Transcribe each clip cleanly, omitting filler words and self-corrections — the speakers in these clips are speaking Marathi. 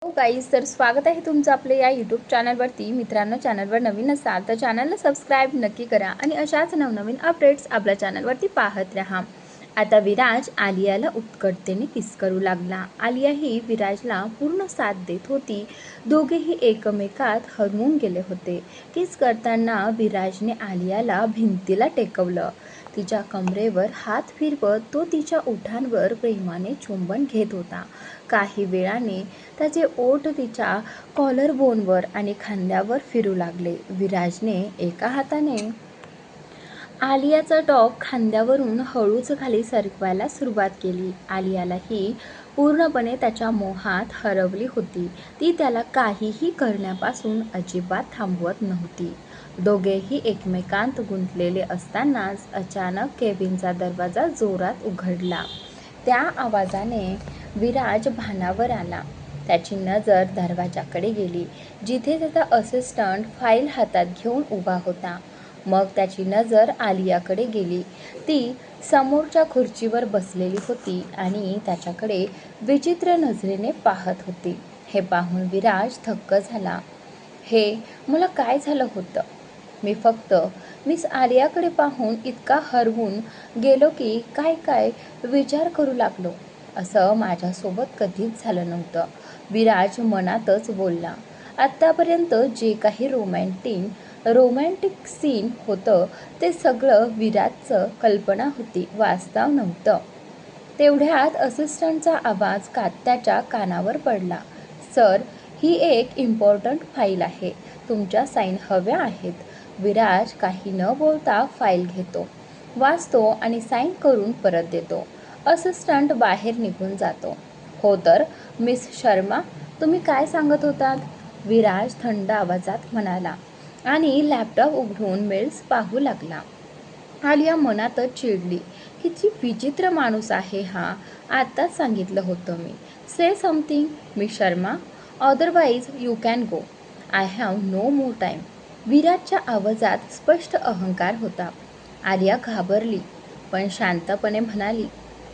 हो गाईज, तर स्वागत आहे तुमचं आपल्या या यूट्यूब चॅनलवरती. मित्रांनो, चॅनलवर नवीन असाल तर चॅनलला सबस्क्राईब नक्की करा आणि अशाच नवनवीन अपडेट्स आपल्या चॅनलवरती पाहत राहा. आता विराज आलियाला उत्कटतेने किस करू लागला. आलिया ही विराजला पूर्ण साथ देत होती. दोघेही एकमेकात हरवून गेले होते. किस करताना विराजने आलियाला भिंतीला टेकवलं. तिच्या कमरेवर हात फिरवत तो तिच्या ओठांवर प्रेमाने चुंबन घेत होता. काही वेळाने त्याचे ओठ तिच्या कॉलर बोनवर आणि खांद्यावर फिरू लागले. विराजने एका हाताने आलियाचा टॉप खांद्यावरून हळूच खाली सरकवायला सुरुवात केली. आलियालाही पूर्णपणे त्याच्या मोहात हरवली होती. ती त्याला काहीही करण्यापासून अजिबात थांबवत नव्हती. दोघेही एकमेकांत गुंतलेले असतानाच अचानक केबिनचा दरवाजा जोरात उघडला. त्या आवाजाने विराज भानावर आला. त्याची नजर दरवाजाकडे गेली, जिथे त्याचा असिस्टंट फाईल हातात घेऊन उभा होता. मग त्याची नजर आलियाकडे गेली. ती समोरच्या खुर्चीवर बसलेली होती आणि त्याच्याकडे विचित्र नजरेने पाहत होती. हे पाहून विराज थक्क झाला. हे मला काय झालं होतं? मी फक्त मिस आलियाकडे पाहून इतका हरवून गेलो की काय काय विचार करू लागलो. असं माझ्यासोबत कधीच झालं नव्हतं. विराज मनातच बोलला. आत्तापर्यंत जे काही रोमॅन्टिक सीन होतं ते सगळं विराजचं कल्पना होती, वास्तव नव्हतं. तेवढ्यात असिस्टंटचा आवाज त्याच्या कानावर पडला. सर, ही एक इम्पॉर्टंट फाईल आहे. तुमच्या साईन हव्या आहेत. विराज काही न बोलता फाईल घेतो, वाचतो आणि साईन करून परत देतो. असिस्टंट बाहेर निघून जातो. हो तर मिस शर्मा, तुम्ही काय सांगत होतात? विराज थंड आवाजात म्हणाला आणि लॅपटॉप उघडून मेल्स पाहू लागला. आलिया मनातच चिडली. किती विचित्र माणूस आहे हा. आत्ताच सांगितलं होतं मी. Say something Miss Sharma, otherwise you can go. I have no more time. विराजच्या आवाजात स्पष्ट अहंकार होता. आलिया घाबरली, पण शांतपणे म्हणाली,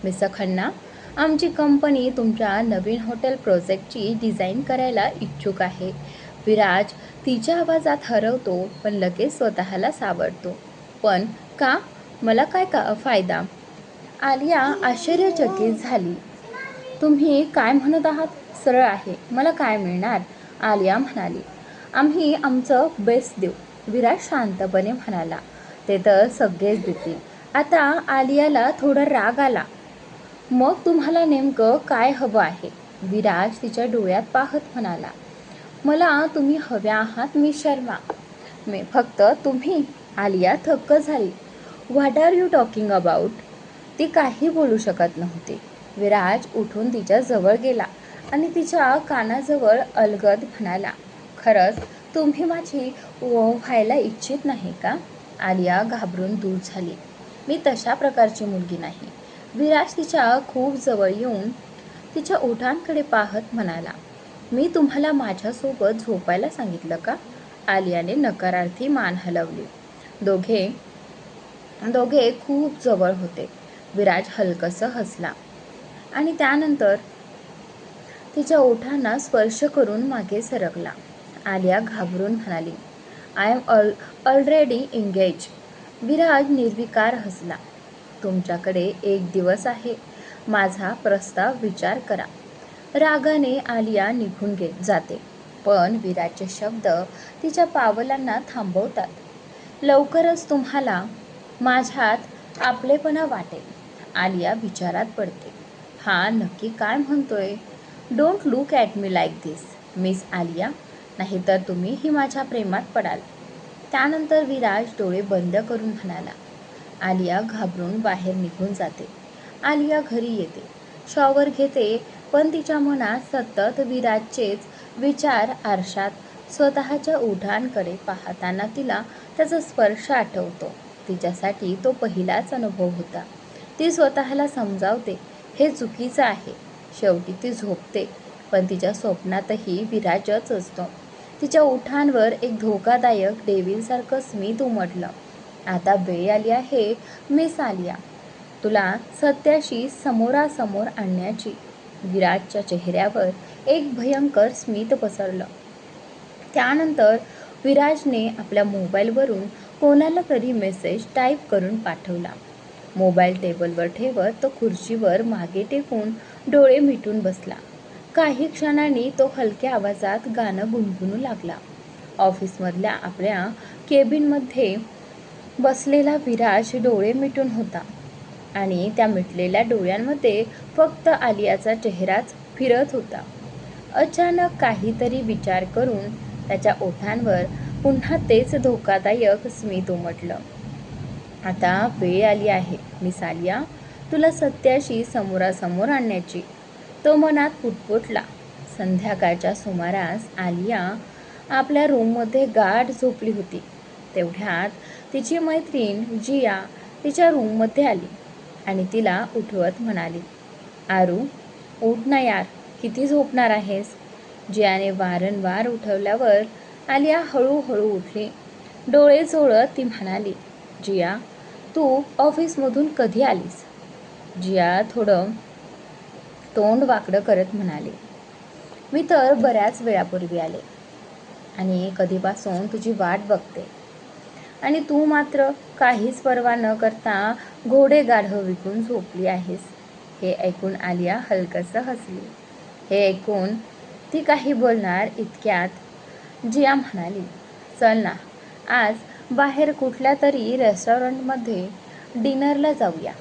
मिस खन्ना, आमची कंपनी तुमच्या नवीन हॉटेल प्रोजेक्टची डिझाईन करायला इच्छुक आहे. विराज तिच्या आवाजात हरवतो, पण लगेच स्वतःला सावरतो. पण का? मला काय फायदा? आलिया आश्चर्यचकित झाली. तुम्ही काय म्हणत आहात? सरळ आहे, मला काय मिळणार? आलिया म्हणाली. आम्ही आमचं बेस्ट देऊ. विराज शांतपणे म्हणाला. ते तर सगळेच देतील. आता आलियाला थोडा राग आला. मग तुम्हाला नेमकं काय हवं आहे? विराज तिच्या डोळ्यात पाहत म्हणाला. मला तुम्ही हव्या आहात मिस शर्मा. मी फक्त तुम्ही? आलिया थक्क झाली. What are you talking about? ती काही बोलू शकत नव्हती. विराज उठून तिच्या जवळ गेला आणि तिच्या कानाजवळ अलगद म्हणाला, खरंच तुम्ही माझी व्हायला इच्छित नाही का? आलिया घाबरून दूर झाली. मी तशा प्रकारची मुलगी नाही. विराज तिच्या खूप जवळ येऊन तिच्या ओठांकडे पाहत म्हणाला. मी तुम्हाला माझ्यासोबत झोपायला सांगितलं का? आलियाने नकारार्थी मान हलवली. दोघे खूप जवळ होते. विराज हलकसं हसला आणि त्यानंतर तिच्या ओठांना स्पर्श करून मागे सरकला. आलिया घाबरून म्हणाली, I am already engage. Viraj निर्विकार हसला. तुमच्याकडे 1 दिवस आहे. माझा प्रस्ताव विचार करा. रागाने आलिया निघून जाते, पण विराजचे शब्द तिच्या पावलांना थांबवतात. लवकरच तुम्हाला माझ्यात आपलेपणा वाटेल. आलिया विचारात पडते. हा नक्की काय म्हणतोय? Don't look at me like this miss Alia, नाहीतर तुम्हीही माझ्या प्रेमात पडाल. त्यानंतर विराज डोळे बंद करून म्हणाला. आलिया घाबरून बाहेर निघून जाते. आलिया घरी येते, शॉवर घेते, पण तिच्या मनात सतत विराजचेच विचार. आरशात स्वतःच्या ओठांकडे पाहताना तिला त्याचा स्पर्श आठवतो. तिच्यासाठी तो पहिलाच अनुभव होता. ती स्वतःला समजावते, हे चुकीचं आहे. शेवटी ती झोपते, पण तिच्या स्वप्नातही विराजच असतो. तिच्या ओठांवर एक धोकादायक डेव्हिलसारखं स्मित उमटलं. आता वेळ आली आहे मिस आलिया, तुला सत्याशी समोरासमोर आणण्याची. विराजच्या चेहऱ्यावर एक भयंकर स्मित पसरलं. त्यानंतर विराजने आपल्या मोबाईलवरून कोणाला तरी मेसेज टाईप करून पाठवला. मोबाईल टेबलवर ठेवत तो खुर्चीवर मागे टेकून डोळे मिटून बसला. काही क्षणांनी तो हलक्या आवाजात गाणं गुणगुणू लागला. ऑफिसमधल्या आपल्या केबिनमध्ये बसलेला विराज डोळे मिटून होता आणि त्या मिटलेल्या डोळ्यांमध्ये फक्त आलियाचा चेहराच फिरत होता. अचानक काहीतरी विचार करून त्याच्या ओठांवर पुन्हा तेच धोकादायक स्मित उमटलं. आता वेळ आली आहे मिस आलिया, तुला सत्याशी समोरासमोर आणण्याची, तो मनात पुटपुटला. संध्याकाळच्या सुमारास आलिया आपल्या रूममध्ये गाढ झोपली होती. तेवढ्यात तिची मैत्रीण जिया तिच्या रूममध्ये आली आणि तिला उठवत म्हणाली, आरू उठ ना यार, किती झोपणार आहेस. जियाने वारंवार उठवल्यावर आलिया हळूहळू उठली. डोळे चोळत ती म्हणाली, जिया तू ऑफिसमधून कधी आलीस. जिया थोडं तोंड वाकडं करत म्हणाली, मी तर बऱ्याच वेळापूर्वी आले आणि कधीपासून तुझी वाट बघते आणि तू मात्र काहीच पर्वा न करता घोडे गाढव विकून झोपली आहेस. हे ऐकून आलिया हलकसं हसली. हे ऐकून ती काही बोलणार इतक्यात जिया म्हणाली, चल ना, आज बाहेर कुठल्या तरी रेस्टॉरंटमध्ये डिनरला जाऊया.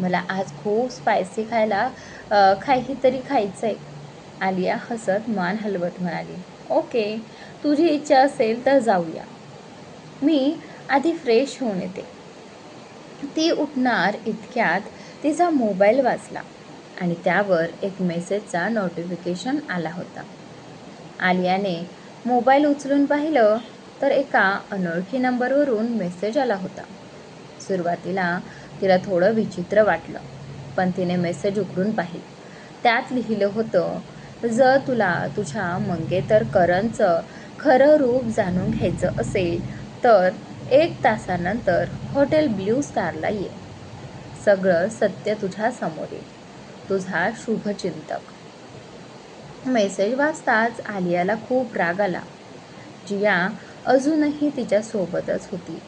मला आज खूप स्पायसी काहीतरी खायचं आहे. आलिया हसत मान हलवत म्हणाली, ओके, तुझी इच्छा असेल तर जाऊया. मी आधी फ्रेश होऊन येते. ती उठणार इतक्यात तिचा मोबाईल वाजला आणि त्यावर एक मेसेजचा नोटिफिकेशन आला होता. आलियाने मोबाईल उचलून पाहिलं तर एका अनोळखी नंबरवरून मेसेज आला होता. सुरुवातीला तिला थोडं विचित्र वाटलं, पण तिने मेसेज उघडून पाहिलं. त्यात लिहिलं होतं, जर तुला तुझ्या मंगेतर करणचं खरं रूप जाणून घ्यायचं असेल तर 1 तासानंतर हॉटेल ब्ल्यू स्टारला ये. सगळं सत्य तुझ्या समोर येईल. तुझा शुभचिंतक. मेसेज वाचताच आलियाला खूप राग आला. जिया अजूनही तिच्यासोबतच होती.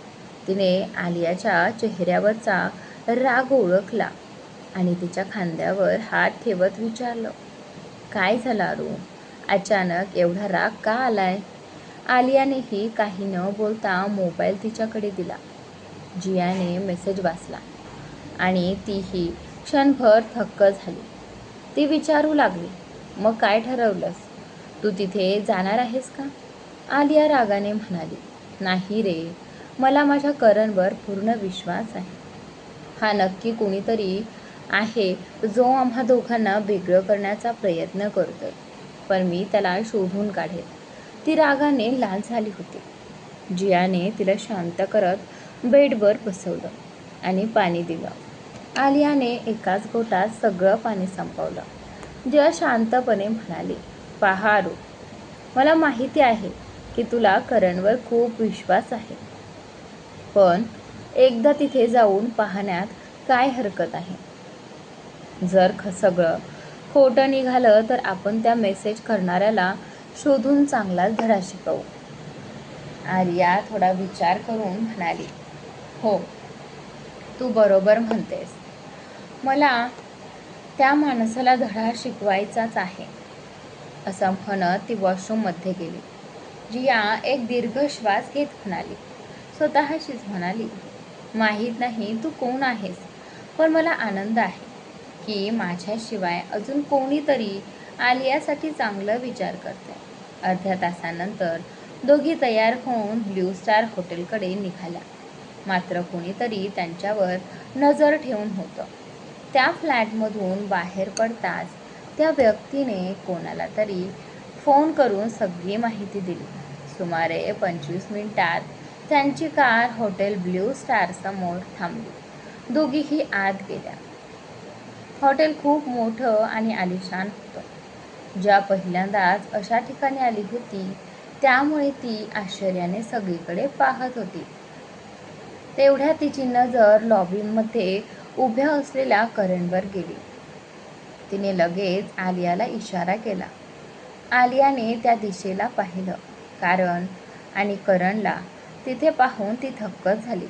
तिने आलियाच्या चेहऱ्यावरचा राग ओळखला आणि तिच्या खांद्यावर हात ठेवत विचारलं, काय झालं आरू, अचानक एवढा राग का आलाय. आलियानेही काही न बोलता मोबाईल तिच्याकडे दिला. जियाने मेसेज वाचला आणि तीही क्षणभर थक्क झाली. ती विचारू लागली, मग काय ठरवलंस, तू तिथे जाणार आहेस का. आलिया रागाने म्हणाली, नाही रे, मला माझ्या करणवर पूर्ण विश्वास आहे. हा नक्की कोणीतरी आहे जो आम्हा दोघांना वेगळं करण्याचा प्रयत्न करतोय, पण मी त्याला शोधून काढेन. ती रागाने लाल झाली होती. जियाने तिला शांत करत बेडवर बसवलं आणि पाणी दिलं. आलियाने एकाच घोटात सगळं पाणी संपवलं. जिया शांतपणे म्हणाली, पहा आरू, मला माहिती आहे की तुला करणवर खूप विश्वास आहे, पण एकदा तिथे जाऊन पाहण्यात काय हरकत आहे. जर सगळं खोटं निघालं तर आपण त्या मेसेज करणाऱ्याला शोधून चांगलाच धडा शिकवू. आलिया थोडा विचार करून म्हणाली, हो, तू बरोबर म्हणतेस. मला त्या माणसाला धडा शिकवायचाच आहे. असं म्हणत ती वॉशरूममध्ये गेली. जिया एक दीर्घ श्वास घेत म्हणाली, स्वतःशीच म्हणाली, माहीत नाही तू कोण आहेस, पण मला आनंद आहे की माझ्याशिवाय अजून कोणीतरी आलियासाठी चांगलं विचार करते. अर्ध्या तासानंतर दोघी तयार होऊन ब्ल्यू स्टार हॉटेलकडे निघाल्या. मात्र कोणीतरी त्यांच्यावर नजर ठेवून होतं. त्या फ्लॅटमधून बाहेर पडताच त्या व्यक्तीने कोणाला तरी फोन करून सगळी माहिती दिली. सुमारे 25 मिनिटात त्यांची कार हॉटेल ब्ल्यू स्टारसमोर थांबली. दोघीही आत गेल्या. हॉटेल खूप मोठं आणि आलिशान होतं. ज्या पहिल्यांदाच अशा ठिकाणी आली होती त्यामुळे ती आश्चर्याने सगळीकडे पाहत होती. तेवढ्यात तिची नजर लॉबीमध्ये उभ्या असलेल्या करणवर गेली. तिने लगेच आलियाला इशारा केला, आलियाने त्या दिशेला पाहिलं. करणला तिथे पाहून ती थक्कच झाली.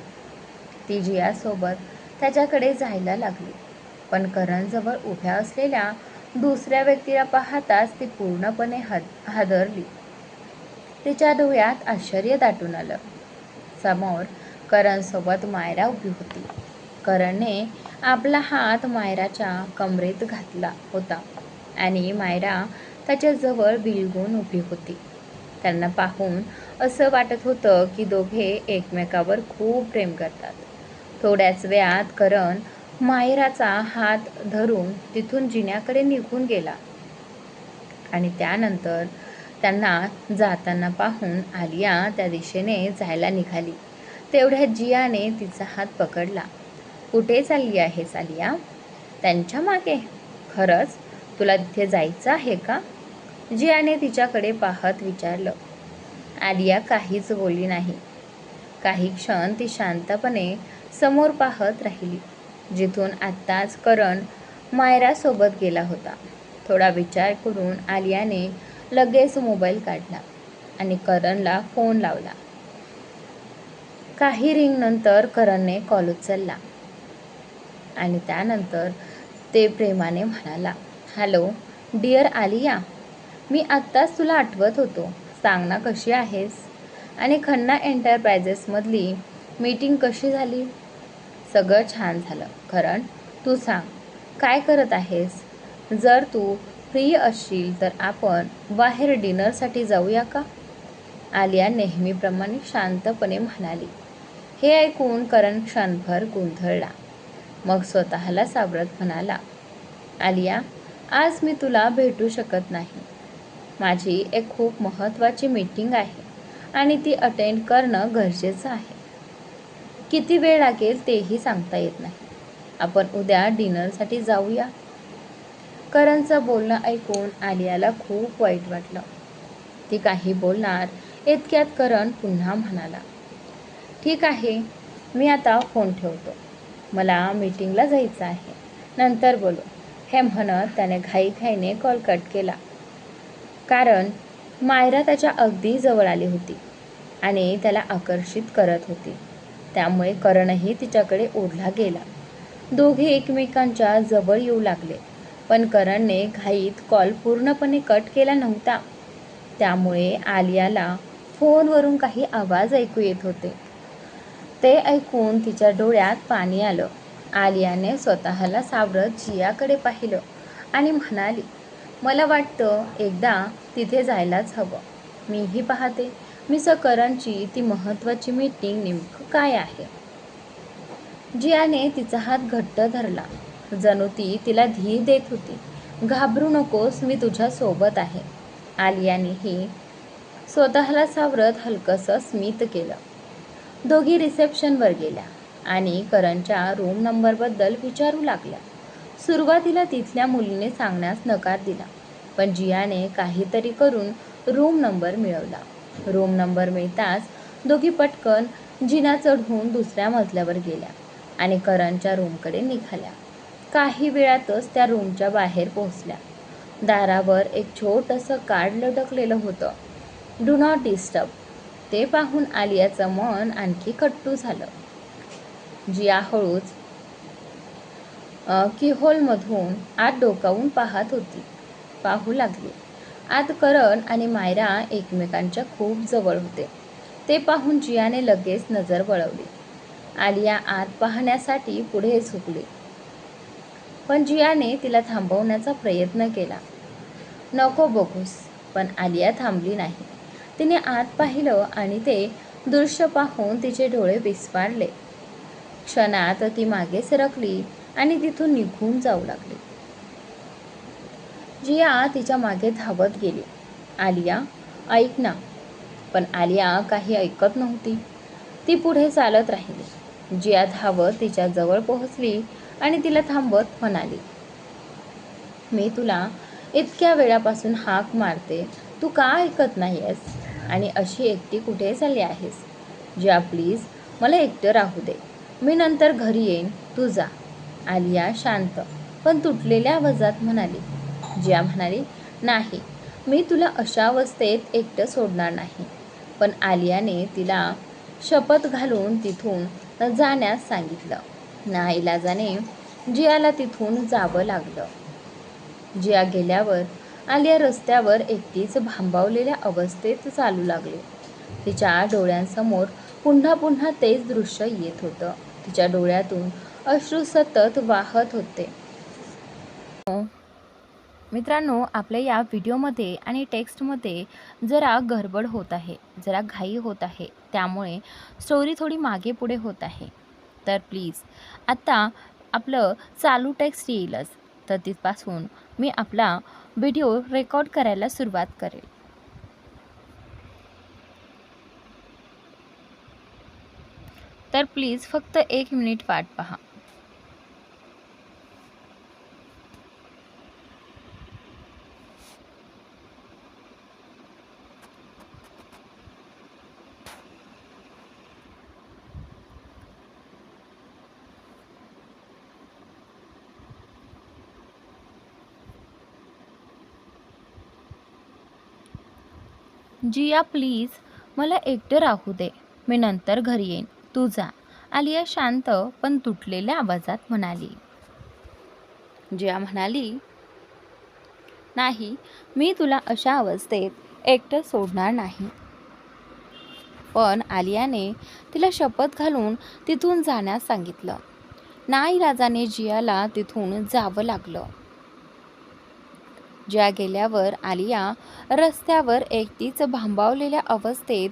ती जियासोबत त्याच्याकडे जायला लागली. पण करणजवळ उभ्या असलेल्या दुसऱ्या व्यक्तीला पाहताच ती पूर्णपणे हादरली. तिच्या डोळ्यात आश्चर्य दाटून आलं. समोर करणसोबत मायरा उभी होती. करणने आपला हात मायराच्या कमरेत घातला होता आणि मायरा त्याच्याजवळ बिलगून उभी होती. त्यांना पाहून असं वाटत होतं की दोघे एकमेकावर खूप प्रेम करतात. थोड्याच वेळात करण मायराचा हात धरून तिथून जिन्याकडे निघून गेला आणि त्यानंतर त्यांना जाताना पाहून आलिया त्या दिशेने जायला निघाली. तेवढ्यात जियाने तिचा हात पकडला. कुठे चालली आहेस आलिया? त्यांच्या मागे? खरंच तुला तिथे जायचं आहे का? जियाने तिच्याकडे पाहत विचारलं. आलिया काहीच बोलली नाही. काही क्षण ती शांतपणे समोर पाहत राहिली, जिथून आत्ताच करण मायरासोबत गेला होता. थोडा विचार करून आलियाने लगेच मोबाईल काढला आणि करणला फोन लावला. काही रिंगनंतर करणने कॉल उचलला आणि त्यानंतर ते प्रेमाने म्हणाला, हॅलो डिअर आलिया, मी आत्ताच तुला आठवत होतो. सांग ना कशी आहेस? आणि खन्ना एंटरप्राइजेसमधली मीटिंग कशी झाली? सगळं छान झालं. करण, तू सांग काय करत आहेस? जर तू फ्री असशील तर आपण बाहेर डिनरसाठी जाऊया का? आलिया नेहमीप्रमाणे शांतपणे म्हणाली. हे ऐकून करण क्षणभर गोंधळला. मग स्वतःला सावरत म्हणाला, आलिया, आज मी तुला भेटू शकत नाही. माझी एक खूप महत्त्वाची मीटिंग आहे आणि ती अटेंड करणं गरजेचं आहे. किती वेळ लागेल तेही सांगता येत नाही. आपण उद्या डिनरसाठी जाऊया. करणचं बोलणं ऐकून आलियाला खूप वाईट वाटलं. ती काही बोलणार इतक्यात करण पुन्हा म्हणाला, ठीक आहे, मी आता फोन ठेवतो. मला मीटिंगला जायचं आहे. नंतर बोलू. हे म्हणत त्याने घाईघाईने कॉल कट केला. कारण मायरा त्याच्या अगदी जवळ आली होती आणि त्याला आकर्षित करत होती. त्यामुळे करणही तिच्याकडे ओढला गेला. दोघे एकमेकांच्या जवळ येऊ लागले. पण करणने घाईत कॉल पूर्णपणे कट केला नव्हता. त्यामुळे आलियाला फोनवरून काही आवाज ऐकू येत होते. ते ऐकून तिच्या डोळ्यात पाणी आलं. आलियाने स्वतःला सावरत जियाकडे पाहिलं आणि म्हणाली, मला वाटतं एकदा तिथे जायलाच हवं. मीही पाहते मिस करणची ती महत्त्वाची मीटिंग नेमकं काय आहे. जियाने तिचा हात घट्ट धरला, जणू ती तिला धीर देत होती. घाबरू नकोस, मी तुझ्या सोबत आहे. आलियानेही स्वतःला सावरत हलकंसं स्मित केलं. दोघी रिसेप्शनवर गेल्या आणि करणच्या रूम नंबरबद्दल विचारू लागल्या. सुरुवातीला तिथल्या मुलीने सांगण्यास नकार दिला, पण जियाने काहीतरी करून रूम नंबर मिळवला. रूम नंबर मिळताच दोघी पटकन जिना चढून दुसऱ्या मजल्यावर गेल्या आणि करणच्या रूमकडे निघाल्या. काही वेळातच त्या रूमच्या बाहेर पोहोचल्या. दारावर एक छोटंसं कार्ड लटकलेलं होतं, डू नॉट डिस्टर्ब. ते पाहून आलियाचं मन आणखी खट्टू झालं. जिया हळूच कीहोलमधून आत डोकावून पाहू लागली. आत करण आणि मायरा एकमेकांच्या खूप जवळ होते. ते पाहून जियाने लगेच नजर वळवली. आलिया आत पाहण्यासाठी पुढे झुकली, पण जियाने तिला थांबवण्याचा प्रयत्न केला. नको बघूस. पण आलिया थांबली नाही. तिने आत पाहिलं आणि ते दृश्य पाहून तिचे डोळे विस्फारले. क्षणात ती मागे सरकली आणि तिथून निघून जाऊ लागली. जिया तिच्या मागे धावत गेली. आलिया, ऐक ना. पण आलिया काही ऐकत नव्हती. ती पुढे चालत राहिली. जिया धावत तिच्या जवळ पोहोचली आणि तिला थांबवत म्हणाली, मी तुला इतक्या वेळापासून हाक मारते, तू का ऐकत नाहीयेस? आणि अशी एकटी कुठे चालली आहेस? जिया प्लीज, मला एकटं राहू दे. मी नंतर घरी येईन, तू जा. आलिया शांत पण तुटलेल्या आवाजात म्हणाली. जिया म्हणाली, नाही, मी तुला अशा अवस्थेत एकटं सोडणार नाही. पण आलियाने तिला शपथ घालून तिथून जाण्यास सांगितलं. नाईलाजाने जियाला तिथून जावं लागलं. जिया गेल्यावर आलिया रस्त्यावर एकटीच भांबावलेल्या अवस्थेत चालू लागली. तिच्या डोळ्यांसमोर पुन्हा पुन्हा तेच दृश्य येत होतं. तिच्या डोळ्यातून अश्रू सतत वाहत होते. मित्रांनो, आपल्या या व्हिडिओमध्ये आणि टेक्स्टमध्ये जरा गडबड होत आहे, जरा घाई होत आहे, त्यामुळे स्टोरी थोडी मागे पुढे होत आहे. तर प्लीज आत्ता आपलं चालू टेक्स्ट येईलच, तर तिथपासून मी आपला व्हिडिओ रेकॉर्ड करायला सुरुवात करेल. तर प्लीज फक्त 1 मिनिट वाट पहा. जिया प्लीज, मला एकटं राहू दे, मी नंतर घरी येईन, तू जा, आलिया शांत पण तुटलेल्या आवाजात म्हणाली. जिया म्हणाली, नाही, मी तुला अशा अवस्थेत एकटं सोडणार नाही. पण आलियाने तिला शपथ घालून तिथून जाण्यास सांगितलं. नाईलाजाने जियाला तिथून जावं लागलं. जिया गेल्यावर आलिया रस्त्यावर एकटीच भांबावलेल्या अवस्थेत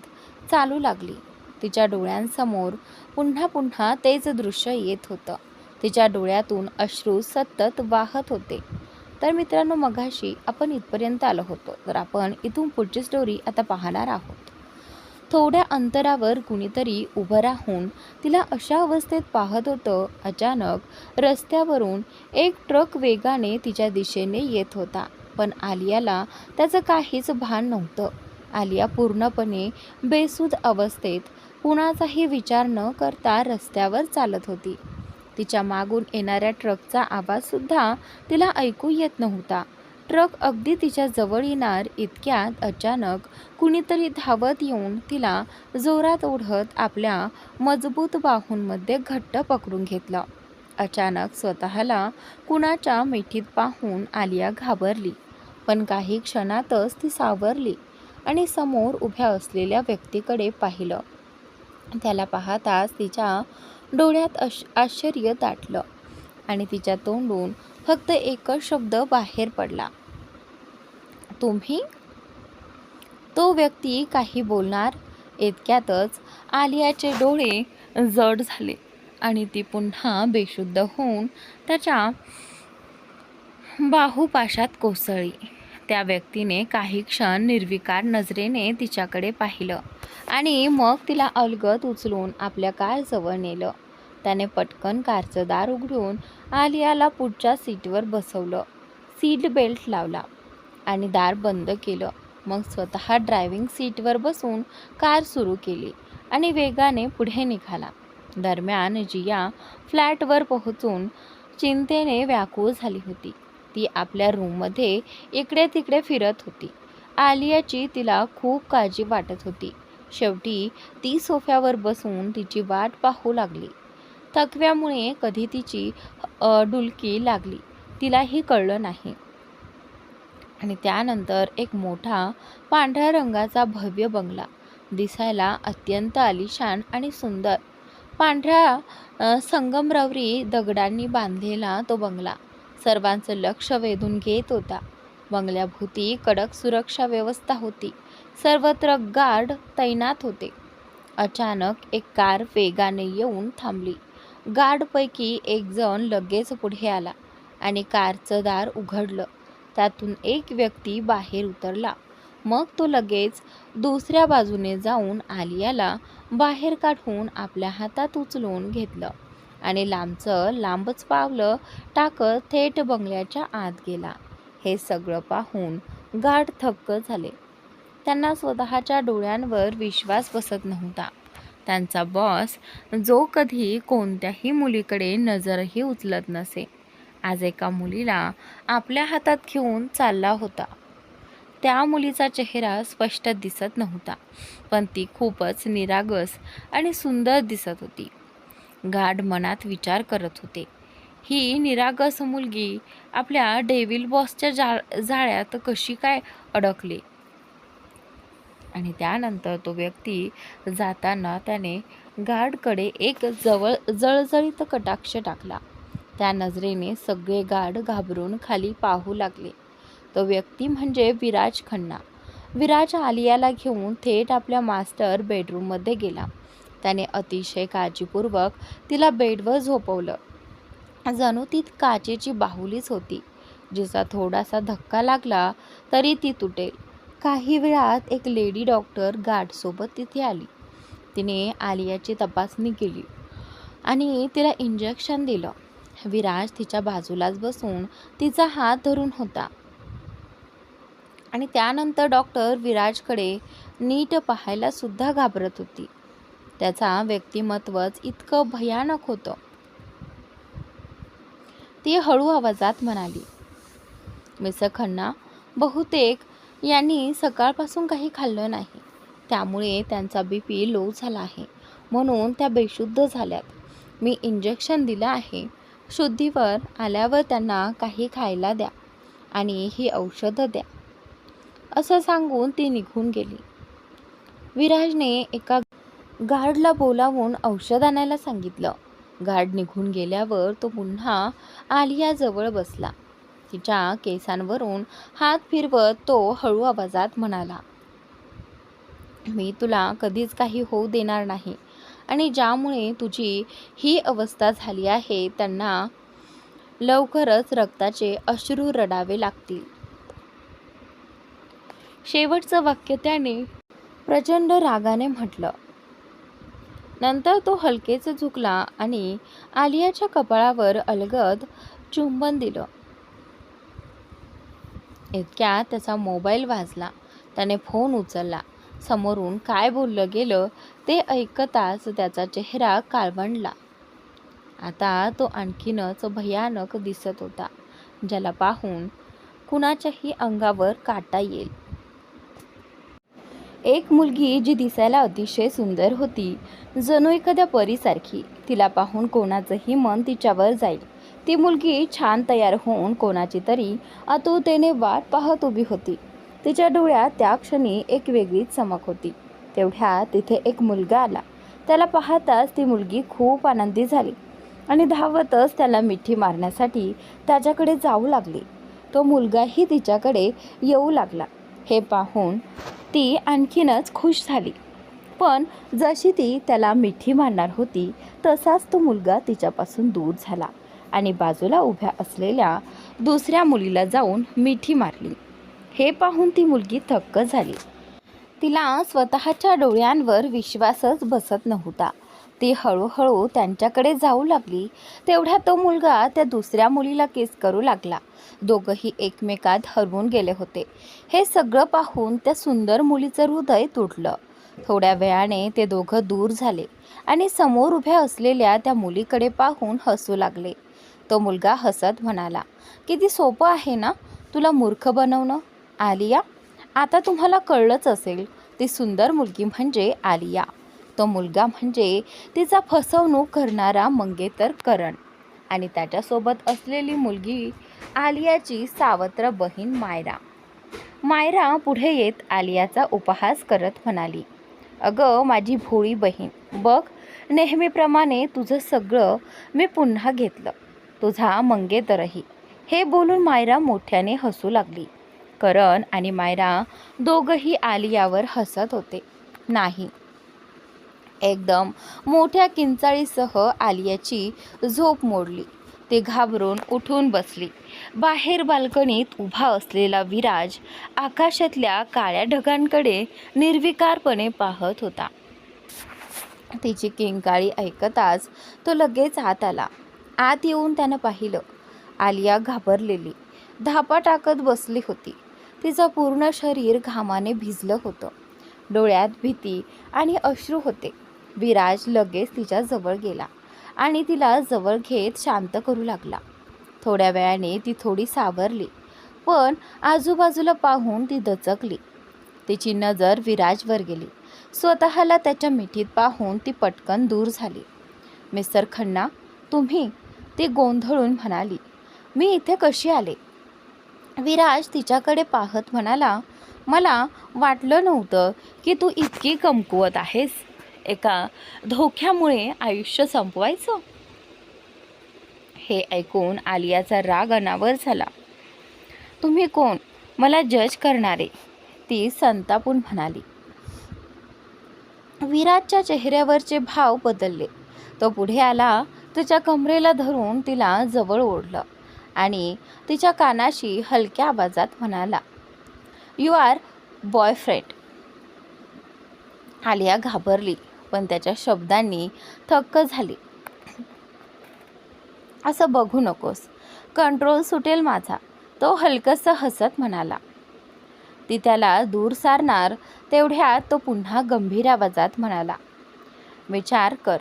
चालू लागली. तिच्या डोळ्यांसमोर पुन्हा पुन्हा तेच दृश्य येत होतं. तिच्या डोळ्यातून अश्रू सतत वाहत होते. तर मित्रांनो, मगाशी आपण इथपर्यंत आलो होतो, तर आपण इथून पुढची स्टोरी आता पाहणार आहोत. थोड्या अंतरावर कुणीतरी उभं राहून तिला अशा अवस्थेत पाहत होतं. अचानक रस्त्यावरून एक ट्रक वेगाने तिच्या दिशेने येत होता, पण आलियाला त्याचं काहीच भान नव्हतं. आलिया पूर्णपणे बेसूद अवस्थेत कुणाचाही विचार न करता रस्त्यावर चालत होती. तिच्या मागून येणाऱ्या ट्रकचा आवाजसुद्धा तिला ऐकू येत नव्हता. ट्रक अगदी तिच्या जवळ येणार इतक्यात अचानक कुणीतरी धावत येऊन तिला जोरात ओढत आपल्या मजबूत बाहूंमध्ये घट्ट पकडून घेतलं. अचानक स्वतःला कुणाच्या मिठीत पाहून आलिया घाबरली, पण काही क्षणातच ती सावरली आणि समोर उभ्या असलेल्या व्यक्तीकडे पाहिलं. त्याला पाहताच तिच्या डोळ्यात आश्चर्य दाटलं आणि तिच्या तोंडून फक्त एकच शब्द बाहेर पडला, तुम्ही? तो व्यक्ती काही बोलणार इतक्यातच आलियाचे डोळे जड झाले आणि ती पुन्हा बेशुद्ध होऊन त्याच्या बाहुपाशात कोसळली. त्या व्यक्तीने काही क्षण निर्विकार नजरेने तिच्याकडे पाहिलं आणि मग तिला अलगद उचलून आपल्या कारजवळ नेलं. त्याने पटकन कारचं दार उघडून आलियाला पुढच्या सीटवर बसवलं, सीट बेल्ट लावला आणि दार बंद केलं. मग स्वतः ड्रायव्हिंग सीटवर बसून कार सुरू केली आणि वेगाने पुढे निघाला. दरम्यान जिया फ्लॅटवर पोहोचून चिंतेने व्याकुळ झाली होती. ती आपल्या रूममध्ये इकडे तिकडे फिरत होती. आलियाची तिला खूप काळजी वाटत होती. शेवटी ती सोफ्यावर बसून तिची वाट पाहू लागली. थकव्यामुळे कधी तिची डुलकी लागली तिलाही कळलं नाही. आणि त्यानंतर एक मोठा पांढऱ्या रंगाचा भव्य बंगला, दिसायला अत्यंत आलिशान आणि सुंदर. पांढऱ्या संगमरवरी दगडांनी बांधलेला तो बंगला सर्वांचं लक्ष वेधून घेत होता. बंगल्याभोवती कडक सुरक्षा व्यवस्था होती. सर्वत्र गार्ड तैनात होते. अचानक एक कार वेगाने येऊन थांबली. गार्डपैकी एक जण लगेच पुढे आला आणि कारचं दार उघडलं. त्यातून एक व्यक्ती बाहेर उतरला. मग तो लगेच दुसऱ्या बाजूने जाऊन आलियाला बाहेर काढून आपल्या हातात उचलून घेतलं आणि लांबच पावलं टाकत थेट बंगल्याच्या आत गेला. हे सगळं पाहून गार्ड थक्क झाले. त्यांना स्वतःच्या डोळ्यांवर विश्वास बसत नव्हता. त्यांचा बॉस, जो कधी कोणत्याही मुलीकडे नजरही उचलत नसे, आज एका मुलीला आपल्या हातात घेऊन चालला होता. त्या मुलीचा चेहरा स्पष्ट दिसत नव्हता, पण ती खूपच निरागस आणि सुंदर दिसत होती. गाढ मनात विचार करत होते, ही निरागस मुलगी आपल्या डेव्हिल बॉसच्या जाळ्यात कशी काय अडकली. आणि त्यानंतर तो व्यक्ती जाताना त्याने गार्डकडे एक जळजळीत कटाक्ष टाकला. त्या नजरेने सगळे गार्ड घाबरून खाली पाहू लागले. तो व्यक्ती म्हणजे विराज खन्ना. विराज आलियाला घेऊन थेट आपल्या मास्टर बेडरूममध्ये गेला. त्याने अतिशय काळजीपूर्वक तिला बेडवर झोपवलं. जणू ती काचेची बाहुलीच होती, जिचा थोडासा धक्का लागला तरी ती तुटेल. काही वेळात एक लेडी डॉक्टर गार्डसोबत तिथे आली. तिने आलियाची तपासणी केली आणि तिला इंजेक्शन दिलं. विराज तिच्या बाजूलाच बसून तिचा हात धरून होता. आणि त्यानंतर डॉक्टर विराजकडे नीट पाहायला सुद्धा घाबरत होती. त्याचा व्यक्तिमत्वच इतकं भयानक होतं. ती हळू आवाजात म्हणाली, मिस्टर खन्ना, बहुतेक यांनी सकाळपासून काही खाल्लं नाही, त्यामुळे त्यांचा BP लो झाला आहे, म्हणून त्या बेशुद्ध झाल्यात. मी इंजेक्शन दिलं आहे. शुद्धीवर आल्यावर त्यांना काही खायला द्या आणि ही औषधं द्या, असं सांगून ती निघून गेली. विराजने एका गार्डला बोलावून औषध आणायला सांगितलं. गार्ड निघून गेल्यावर तो पुन्हा आलियाजवळ बसला. तिच्या केसांवरून हात फिरवत तो हळू आवाजात म्हणाला, मी तुला कधीच काही होऊ देणार नाही आणि ज्यामुळे तुझी ही अवस्था झाली आहे त्यांना लवकरच रक्ताचे अश्रू रडावे लागतील. शेवटचं वाक्य त्याने प्रचंड रागाने म्हटलं. नंतर तो हलकेच झुकला आणि आलियाच्या कपाळावर अलगद चुंबन दिलं. इतक्यात त्याचा मोबाईल वाजला. त्याने फोन उचलला. समोरून काय बोललं गेलं ते ऐकताच त्याचा चेहरा काळवंडला. आता तो आणखीनच भयानक दिसत होता, ज्याला पाहून कुणाच्याही अंगावर काटा येईल. एक मुलगी जी दिसायला अतिशय सुंदर होती, जणू एखाद्या परीसारखी. तिला पाहून कोणाचंही मन तिच्यावर जाईल. ती मुलगी छान तयार होऊन कोणाची तरी आतुरतेने वाट पाहत उभी होती. तिच्या डोळ्यात त्या क्षणी एक वेगळीच चमक होती. तेवढ्यात तिथे एक मुलगा आला. त्याला पाहताच ती मुलगी खूप आनंदी झाली आणि धावतच त्याला मिठी मारण्यासाठी त्याच्याकडे जाऊ लागली. तो मुलगाही तिच्याकडे येऊ लागला. हे पाहून ती आणखीनच खुश झाली. पण जशी ती त्याला मिठी मारणार होती तसाच तो मुलगा तिच्यापासून दूर झाला आणि बाजूला उभ्या असलेल्या दुसऱ्या मुलीला जाऊन मिठी मारली. हे पाहून ती मुलगी थक्क झाली. तिला स्वतःच्या डोळ्यांवर विश्वासच बसत नव्हता. ती हळूहळू त्यांच्याकडे जाऊ लागली. तेवढ्यात तो मुलगा त्या दुसऱ्या मुलीला किस करू लागला. दोघंही एकमेकात हरवून गेले होते. हे सगळं पाहून त्या सुंदर मुलीचं हृदय तुटलं. थोड्या वेळाने ते दोघं दूर झाले आणि समोर उभ्या असलेल्या त्या मुलीकडे पाहून हसू लागले. तो मुलगा हसत म्हणाला, किती सोपं आहे ना तुला मूर्ख बनवणं आलिया. आता तुम्हाला कळलंच असेल, ती सुंदर मुलगी म्हणजे आलिया. तो मुलगा म्हणजे तिचा फसवणूक करणारा मंगेतर करण आणि त्याच्यासोबत असलेली मुलगी आलियाची सावत्र बहीण मायरा. मायरा पुढे येत आलियाचा उपहास करत म्हणाली, अगं माझी भोळी बहीण, बघ नेहमीप्रमाणे तुझं सगळं मी पुन्हा घेतलं, तुझा मंगेतरही. हे बोलून मायरा मोठ्याने हसू लागली. करण आणि मायरा दोघंही आलियावर हसत होते. नाही, एकदम मोठ्या किंचाळीसह आलियाची झोप मोडली. ती घाबरून उठून बसली. बाहेर बाल्कनीत उभा असलेला विराज आकाशातल्या काळ्या ढगांकडे निर्विकारपणे पाहत होता. तिची किंकाळी ऐकताच तो लगेच आत आला. आत येऊन त्यानं पाहिलं. आलिया घाबरलेली धापा टाकत बसली होती. तिचं पूर्ण शरीर घामाने भिजलं होतं. डोळ्यात भीती आणि अश्रू होते. विराज लगेच तिच्या जवळ गेला आणि तिला जवळ घेत शांत करू लागला. थोड्या वेळाने ती थोडी सावरली. पण आजूबाजूला पाहून ती दचकली. तिची नजर विराजवर गेली. स्वतःला त्याच्या मिठीत पाहून ती पटकन दूर झाली. मिस्टर खन्ना, तुम्ही? ती गोंधळून म्हणाली. मी इथे कशी आले? विराज तिच्याकडे पाहत म्हणाला, मला वाटलं नव्हतं की तू इतकी कमकुवत आहेस. एका धोक्यामुळे आयुष्य संपवायचं. हे ऐकून आलियाचा राग अनावर झाला. तुम्ही कोण मला जज करणारे? ती संतापून म्हणाली. विराजच्या चेहऱ्यावरचे भाव बदलले. तो पुढे आला, तिच्या कमरेला धरून तिला जवळ ओढलं आणि तिच्या कानाशी हलक्या आवाजात म्हणाला, यू आर बॉयफ्रेंड. आलिया घाबरली, पण त्याच्या शब्दांनी थक्क झाली. असं बघू नकोस, कंट्रोल सुटेल माझा. तो हलकसं हसत म्हणाला. ती त्याला दूर सारणार तेवढ्यात तो पुन्हा गंभीर आवाजात म्हणाला, विचार कर,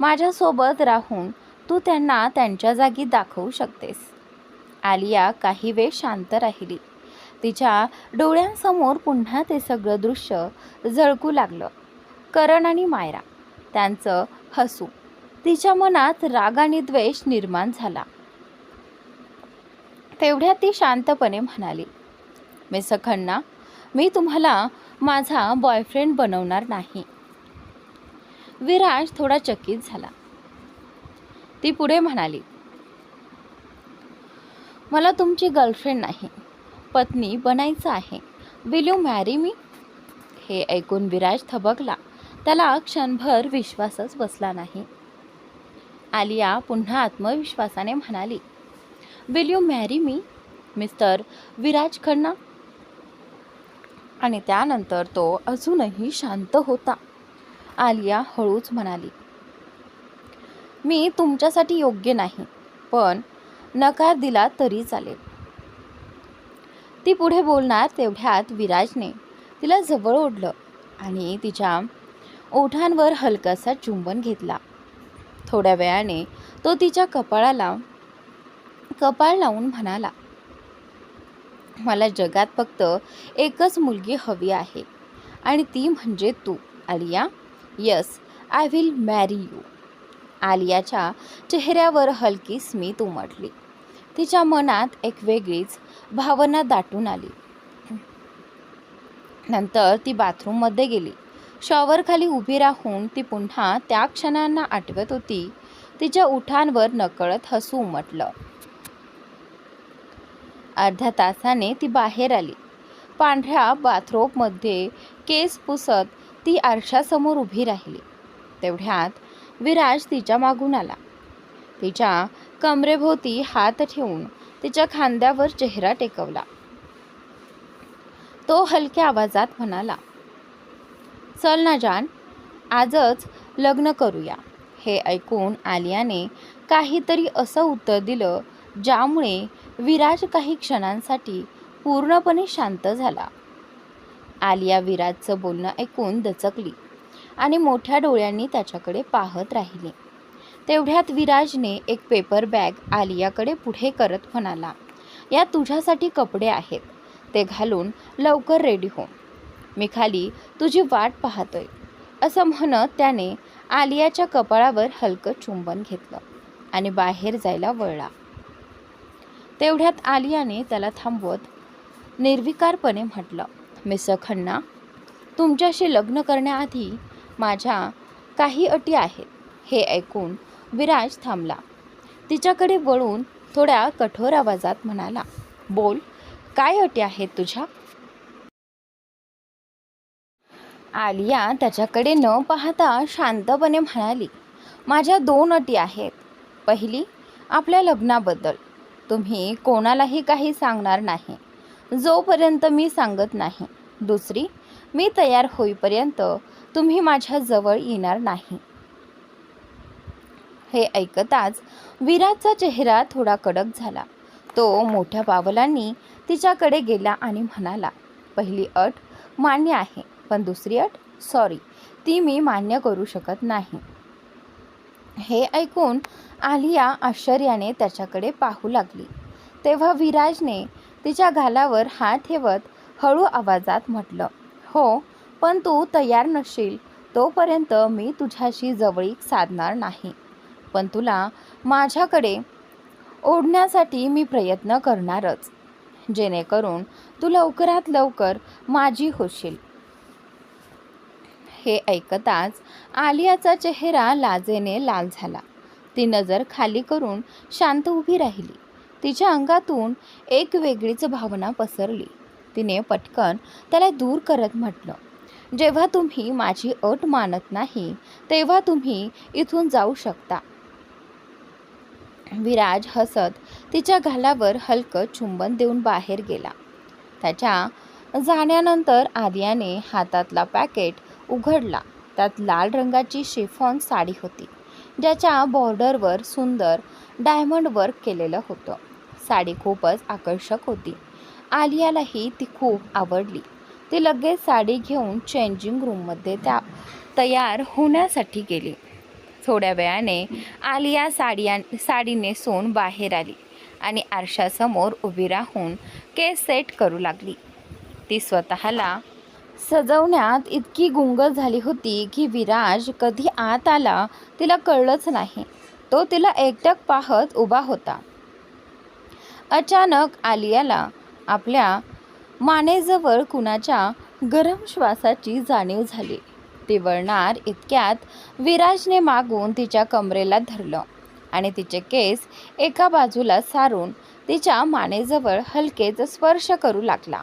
माझ्यासोबत राहून तू त्यांना त्यांच्या जागी दाखवू शकतेस. आलिया काही वेळ शांत राहिली. तिच्या डोळ्यांसमोर पुन्हा ते सगळं दृश्य झळकू लागलं. करण आणि मायरा, त्यांचं हसू. तिच्या मनात राग आणि द्वेष निर्माण झाला. तेवढ्यात ती शांतपणे म्हणाली, मिस्टर खन्ना, मी तुम्हाला माझा बॉयफ्रेंड बनवणार नाही. विराज थोडा चकित झाला. ती पुढे म्हणाली, मला तुमची गर्लफ्रेंड नाही, पत्नी बनायचं आहे. Will you marry me? हे ऐकून विराज थबकला. त्याला क्षणभर विश्वासच बसला नाही. आलिया पुन्हा आत्मविश्वासाने म्हणाली, will you marry me mister Viraj Khanna? आणि त्यानंतर तो अजूनही शांत होता. आलिया हळूच म्हणाली, मी तुमच्यासाठी योग्य नाही, पण नकार दिला तरी चालेल. ती पुढे बोलणार तेवढ्यात विराजने तिला जवळ ओढलं आणि तिच्या ओठांवर हलकासा चुंबन घेतला. थोड्या वेळाने तो तिच्या कपाळ लावून म्हणाला, मला जगात फक्त एकच मुलगी हवी आहे आणि ती म्हणजे तू, आलिया. यस, आय विल मॅरी यू. आलियाच्या चेहऱ्यावर हलकी स्मित उमटली. तिच्या मनात एक वेगळीच भावना दाटून आली. नंतर ती बाथरूममध्ये गेली. शॉवरखाली उभी राहून ती पुन्हा त्या क्षणांना आठवत होती. तिच्या ओठांवर नकळत हसू उमटलं. अर्ध्या तासाने ती बाहेर आली. पांढऱ्या बाथरोबमध्ये केस पुसत ती आरशासमोर उभी राहिली. तेवढ्यात विराज तिच्या मागून आला. तिच्या कमरेभोवती हात ठेवून तिच्या खांद्यावर चेहरा टेकवला. तो हलक्या आवाजात म्हणाला, चल ना जान, आजच लग्न करूया. हे ऐकून आलियाने काहीतरी असं उत्तर दिलं ज्यामुळे विराज काही क्षणांसाठी पूर्णपणे शांत झाला. आलिया विराजचं बोलणं ऐकून दचकली आणि मोठ्या डोळ्यांनी त्याच्याकडे पाहत राहिली. तेवढ्यात विराजने एक पेपर बॅग आलियाकडे पुढे करत म्हणाला, या तुझ्यासाठी कपडे आहेत, ते घालून लवकर रेडी हो, मी खाली तुझी वाट पाहतोय. असं म्हणत त्याने आलियाच्या कपाळावर हलकं चुंबन घेतलं आणि बाहेर जायला वळला. तेवढ्यात आलियाने त्याला थांबवत निर्विकारपणे म्हटलं, मिस्टर खन्ना, तुमच्याशी लग्न करण्याआधी माझ्या काही अटी आहेत. हे ऐकून विराज थांबला. तिच्याकडे वळून थोड्या कठोर आवाजात म्हणाला, बोल, काय अटी आहेत तुझ्या? आलिया त्याच्याकडे न पाहता शांतपणे म्हणाली, माझ्या 2 अटी आहेत. पहिली, आपल्या लग्नाबद्दल तुम्ही कोणालाही काही सांगणार नाही जोपर्यंत मी सांगत नाही. दुसरी, मी तयार होईपर्यंत तुम्ही माझ्या जवळ येणार नाही. हे ऐकताच विराजचा चेहरा थोडा कडक झाला. तो मोठ्या पावलांनी तिच्याकडे गेला आणि म्हणाला, पहिली अट मान्य आहे, पण दुसरी अट, सॉरी, ती मी मान्य करू शकत नाही. हे ऐकून आलिया आश्चर्याने त्याच्याकडे पाहू लागली. तेव्हा विराजने तिच्या गालावर हात ठेवत हळू आवाजात म्हटलं, हो, पण तू तयार नसशील तोपर्यंत मी तुझ्याशी जवळीक साधणार नाही. पण तुला माझ्याकडे ओढण्यासाठी मी प्रयत्न करणारच, जेणेकरून तू लवकरात लवकर माझी होशील. हे ऐकताच आलियाचा चेहरा लाजेने लाल झाला. ती नजर खाली करून शांत उभी राहिली. तिच्या अंगातून एक वेगळीच भावना पसरली. तिने पटकन त्याला दूर करत म्हटलं, जेव्हा तुम्ही माझी अट मानत नाही तेव्हा तुम्ही इथून जाऊ शकता. विराज हसत तिच्या गालावर हलकं चुंबन देऊन बाहेर गेला. त्याच्या जाण्यानंतर आलियाने हातातला पॅकेट उघडला. त्यात लाल रंगाची शिफॉन साडी होती, ज्याच्या बॉर्डरवर सुंदर डायमंड वर्क केलेलं होतं. साडी खूपच आकर्षक होती. आलियालाही ती खूप आवडली. ती लगेच साडी घेऊन चेंजिंग रूममध्ये तयार होण्यासाठी गेली. थोड्या वेळाने आलिया साडी नेसून बाहेर आली आणि आरशासमोर उभी राहून केस सेट करू लागली. ती स्वतःला सजवण्यात इतकी गुंग झाली होती की विराज कधी आत आला तिला कळलंच नाही. तो तिला एकटक पाहत उभा होता. अचानक आलियाला आपल्या मानेजवळ कुणाच्या गरम श्वासाची जाणीव झाली. ती वळणार इतक्यात विराजने मागून तिच्या कमरेला धरलं आणि तिचे केस एका बाजूला सारून तिच्या मानेजवळ हलकेच स्पर्श करू लागला.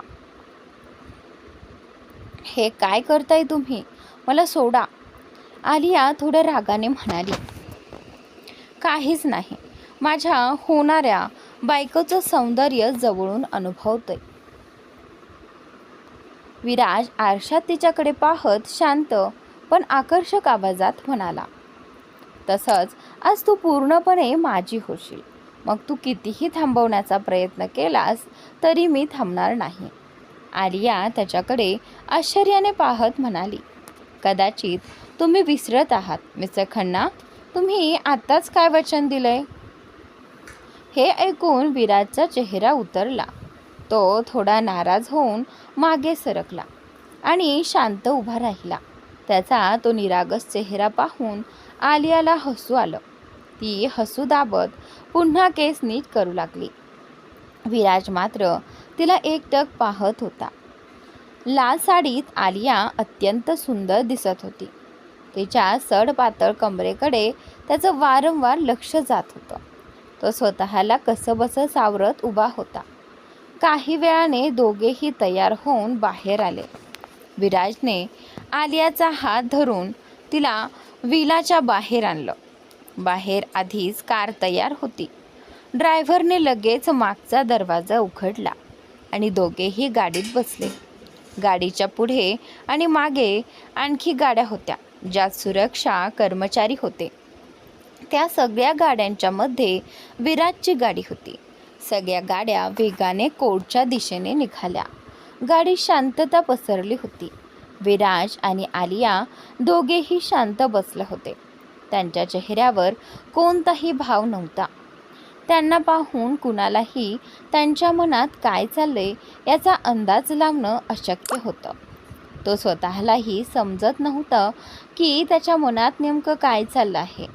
हे काय करताय तुम्ही? मला सोडा, आलिया थोड्या रागाने म्हणाली. काहीच नाही, माझ्या होणाऱ्या बायकोचं सौंदर्य जवळून अनुभवतोय. विराज आरशात तिच्याकडे पाहत शांत पण आकर्षक आवाजात म्हणाला, तसंच आज तू पूर्णपणे माझी होशील. मग तू कितीही थांबवण्याचा प्रयत्न केलास तरी मी थांबणार नाही. आलिया त्याच्याकडे आश्चर्याने पाहत म्हणाली, कदाचित तुम्ही विसरत आहात मिस्टर खन्ना, तुम्ही आत्ताच काय वचन दिलंय? हे ऐकून विराजचा चेहरा उतरला. तो थोडा नाराज होऊन मागे सरकला आणि शांत उभा राहिला. त्याचा तो निरागस चेहरा पाहून आलियाला हसू आलं. ती हसू दाबत पुन्हा केस नीट करू लागली. विराज मात्र तिला एकटक पाहत होता. लाल साडीत आलिया अत्यंत सुंदर दिसत होती. तिच्या सडपातळ कमरेकडे त्याचं वारंवार लक्ष जात होतं. तो स्वतःला कसंबसं सावरत उभा होता. काही वेळाने दोघेही तयार होऊन बाहेर आले. विराजने आलियाचा हात धरून तिला विलाच्या बाहेर आणलं. बाहेर आधीच कार तयार होती. ड्रायव्हरने लगेच मागचा दरवाजा उघडला आणि दोघेही गाडीत बसले. गाडीच्या पुढे आणि मागे आणखी गाड्या होत्या, ज्यात सुरक्षा कर्मचारी होते. त्या सगळ्या गाड्यांच्या मध्ये विराजची गाडी होती. सगळ्या गाड्या वेगाने कोर्टच्या दिशेने निघाल्या. गाडीत शांतता पसरली होती. विराज आणि आलिया दोघेही शांत बसले होते. त्यांच्या चेहऱ्यावर कोणताही भाव नव्हता. त्यांना पाहून कुणालाही त्यांच्या मनात काय चाललंय याचा अंदाज लावणं अशक्य होतं. तो स्वतःलाही समजत नव्हतं की त्याच्या मनात नेमकं काय चाललं आहे.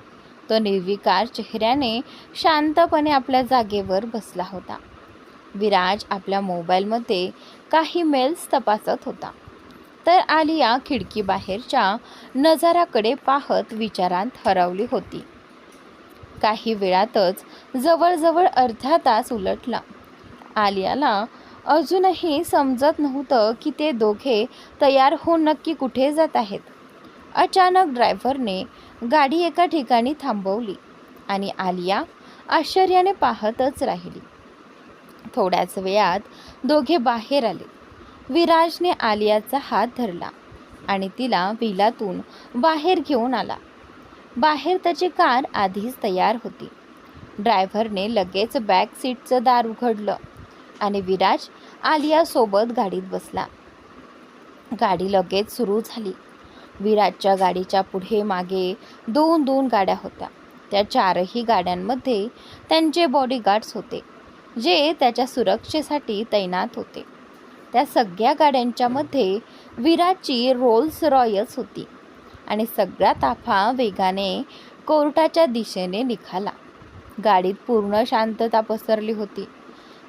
तो निर्विकार चेहऱ्याने शांतपणे आपल्या जागेवर बसला होता. विराज आपल्या मोबाईलमध्ये काही मेल्स तपासत होता, तर आलिया खिडकीबाहेरच्या नजाऱ्याकडे पाहत विचारात हरवली होती. काही वेळातच जवळजवळ अर्धा तास उलटला. आलियाला अजूनही समजत नव्हतं की ते दोघे तयार होऊन नक्की कुठे जात आहेत. अचानक ड्रायव्हरने गाडी एका ठिकाणी थांबवली आणि आलिया आश्चर्याने पाहतच राहिली. थोड्याच वेळात दोघे बाहेर आले. विराजने आलियाचा हात धरला आणि तिला विलातून बाहेर घेऊन आला. बाहेर त्याची कार आधीच तयार होती. ड्रायव्हरने लगेच बॅक सीटचं दार उघडलं आणि विराज आलियासोबत गाडीत बसला. गाडी लगेच सुरू झाली. विराजच्या गाडीच्या पुढे मागे दोन गाड्या होत्या. त्या चारही गाड्यांमध्ये त्यांचे बॉडीगार्ड्स होते, जे त्याच्या सुरक्षेसाठी तैनात होते. त्या सगळ्या गाड्यांच्या मध्ये विराजची रोल्स रॉयस होती आणि सगळा ताफा वेगाने कोर्टाच्या दिशेने निघाला. गाडीत पूर्ण शांतता पसरली होती.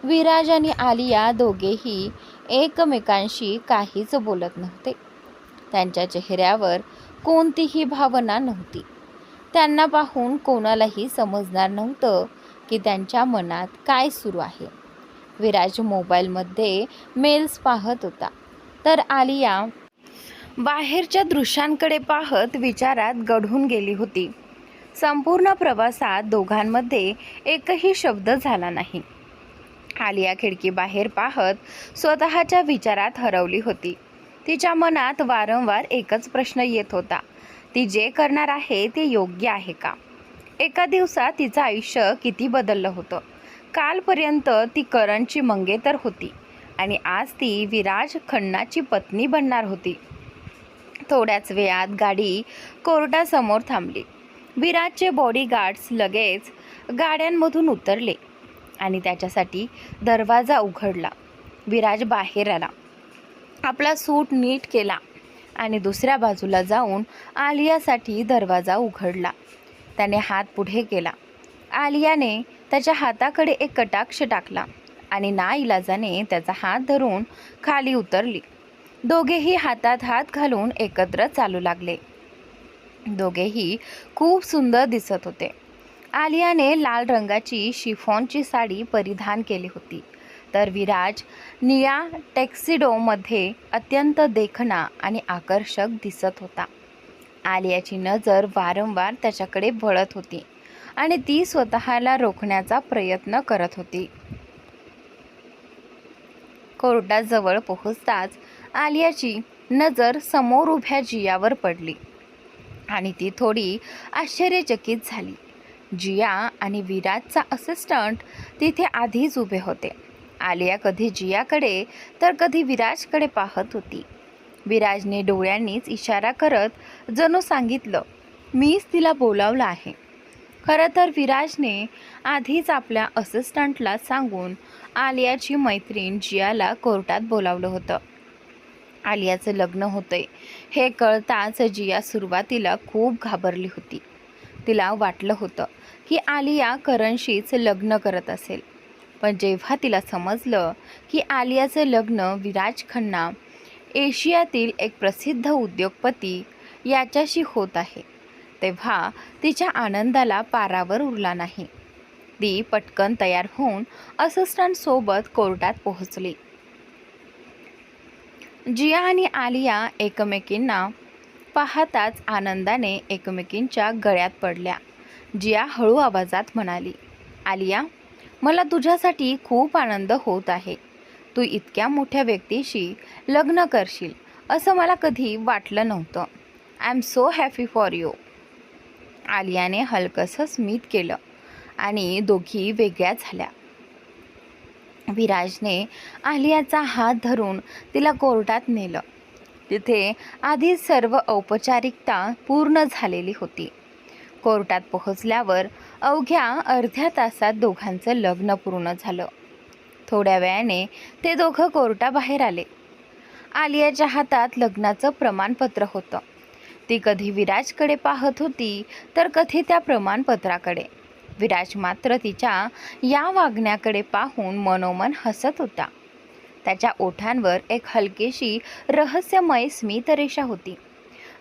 विराज आणि आलिया दोघेही एकमेकांशी काहीच बोलत नव्हते. त्यांच्या चेहऱ्यावर कोणतीही भावना नव्हती. त्यांना पाहून कोणालाही समजणार नव्हतं की त्यांच्या मनात काय सुरू आहे. विराज मोबाईलमध्ये मेल्स पाहत होता, तर आलिया बाहेरच्या दृश्यांकडे पाहत विचारात गढून गेली होती. संपूर्ण प्रवासात दोघांमध्ये एकही शब्द झाला नाही. आलिया खिडकीबाहेर पाहत स्वतःच्या विचारात हरवली होती. तिच्या मनात वारंवार एकच प्रश्न येत होता, ती जे करणार आहे ते योग्य आहे का? एका दिवसात तिचं आयुष्य किती बदललं होतं. कालपर्यंत ती करणची मंगेतर होती आणि आज ती विराज खन्नाची पत्नी बनणार होती. थोड्याच वेळात गाडी कोर्टासमोर थांबली. विराजचे बॉडीगार्ड्स लगेच गाड्यांमधून उतरले आणि त्याच्यासाठी दरवाजा उघडला. विराज बाहेर आला, आपला सूट नीट केला आणि दुसऱ्या बाजूला जाऊन आलियासाठी दरवाजा उघडला. त्याने हात पुढे केला. आलियाने त्याच्या हाताकडे एक कटाक्ष टाकला आणि नाईलाजाने त्याचा हात धरून खाली उतरली. दोघेही हातात हात घालून एकत्र चालू लागले. दोघेही खूप सुंदर दिसत होते. आलियाने लाल रंगाची शिफॉनची साडी परिधान केली होती, तर विराज निळ्या टॅक्सिडोमध्ये अत्यंत देखणा आणि आकर्षक दिसत होता. आलियाची नजर वारंवार त्याच्याकडे वळत होती आणि ती स्वतःला रोखण्याचा प्रयत्न करत होती. कोर्टाजवळ पोहोचताच आलियाची नजर समोर उभ्या जियावर पडली आणि ती थोडी आश्चर्यचकित झाली. जिया आणि विराजचा असिस्टंट तिथे आधीच उभे होते. आलिया कधी जियाकडे तर कधी विराजकडे पाहत होती. विराजने डोळ्यांनीच इशारा करत जणू सांगितलं, मीच तिला बोलावलं आहे. खरं तर विराजने आधीच आपल्या असिस्टंटला सांगून आलियाची मैत्रीण जियाला कोर्टात बोलावलं होतं. आलियाचं लग्न होतंय हे कळताच जिया सुरुवातीला खूप घाबरली होती. तिला वाटलं होतं की आलिया करणशीच लग्न करत असेल, पण जेव्हा तिला समजलं की आलियाचं लग्न विराज खन्ना, एशियातील एक प्रसिद्ध उद्योगपती याच्याशी होत आहे, तेव्हा तिच्या आनंदाला पारावर उरला नाही. ती पटकन तयार होऊन असिस्टंटसोबत कोर्टात पोहोचली. जिया आणि आलिया एकमेकींना पाहताच आनंदाने एकमेकींच्या गळ्यात पडल्या. जिया हळू आवाजात म्हणाली, आलिया, मला तुझ्यासाठी खूप आनंद होत आहे. तू इतक्या मोठ्या व्यक्तीशी लग्न करशील असं मला कधी वाटलं नव्हतं. I am so happy for you. आलियाने हलकंसं स्मित केलं आणि दोघी वेगळ्या झाल्या. विराजने आलियाचा हात धरून तिला कोर्टात नेलं. तिथे आधीच सर्व औपचारिकता पूर्ण झालेली होती. कोर्टात पोहोचल्यावर अवघ्या अर्ध्या तासात दोघांचं लग्न पूर्ण झालं. थोड्या वेळाने ते दोघं कोर्टाबाहेर आले. आलियाच्या हातात लग्नाचं प्रमाणपत्र होतं. ती कधी विराजकडे पाहत होती तर कधी त्या प्रमाणपत्राकडे. विराज मात्र तिच्या या वागण्याकडे पाहून मनोमन हसत होता. त्याच्या ओठांवर एक हलकीशी रहस्यमय स्मितरेषा होती,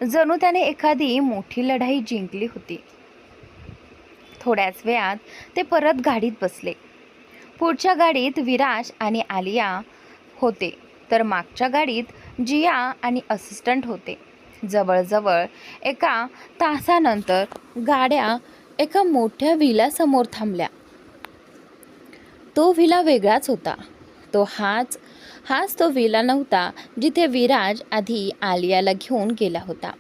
जणू त्याने एखादी मोठी लढाई जिंकली होती. थोड्याच वेळात ते परत गाडीत बसले. पुढच्या गाडीत विराज आणि आलिया होते, तर मागच्या गाडीत जिया आणि असिस्टंट होते. जवळजवळ एका तासानंतर गाड्या एका मोठ्या व्हिलासमोर थांबल्या. तो व्हिला वेगळाच होता. हाच तो व्हिला नव्हता जिथे विराज आधी आलियाला घेऊन गेला होता.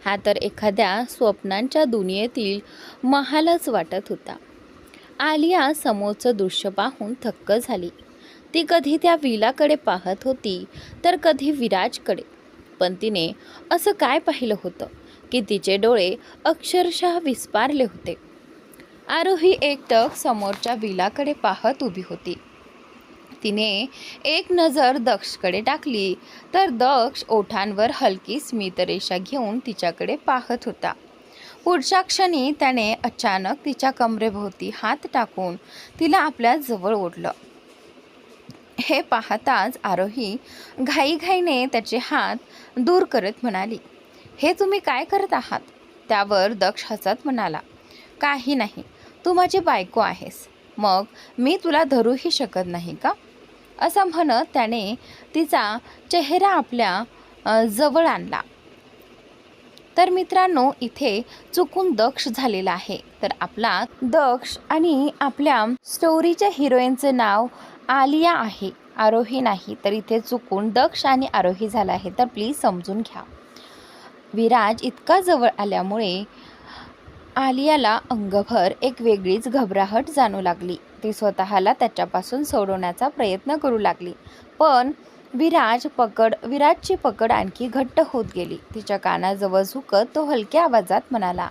हा तर एखाद्या स्वप्नांच्या दुनियेतील महालच वाटत होता. आलिया समोरचं दृश्य पाहून थक्क झाली. ती कधी त्या व्हिलाकडे पाहत होती तर कधी विराजकडे. पण तिने असं काय पाहिलं होतं की तिचे डोळे अक्षरशः विस्पारले होते. आरोही एकटक समोरच्या विलाकडे पाहत उभी होती. तिने एक नजर दक्षकडे टाकली तर दक्ष ओठांवर हलकी स्मितरेषा घेऊन तिच्याकडे पाहत होता. पुढच्या क्षणी त्याने अचानक तिच्या कमरेभोवती हात टाकून तिला आपल्या जवळ ओढलं. हे पाहताच आरोही घाईघाईने त्याचे हात दूर करत म्हणाली, हे तुम्ही काय करत आहात? त्यावर दक्ष हसत म्हणाला, काही नाही, तू माझी बायको आहेस, मग मी तुला धरूही शकत नाही का? असं म्हणत त्याने तिचा चेहरा आपल्या जवळ आणला. तर मित्रांनो, इथे चुकून दक्ष झालेला आहे. तर आपला दक्ष आणि आपल्या स्टोरीच्या हिरोईनचं नाव आलिया आहे, आरोही नाही. तर इथे चुकून दक्ष आणि आरोही झाला आहे, तर प्लीज समजून घ्या. विराज इतका जवळ आल्यामुळे आलियाला अंगभर एक वेगळीच घबराहट जाणू लागली. ती स्वतःला त्याच्यापासून सोडवण्याचा प्रयत्न करू लागली, पण विराजची पकड आणखी घट्ट होत गेली. तिच्या कानाजवळ झुकत तो हलक्या आवाजात म्हणाला,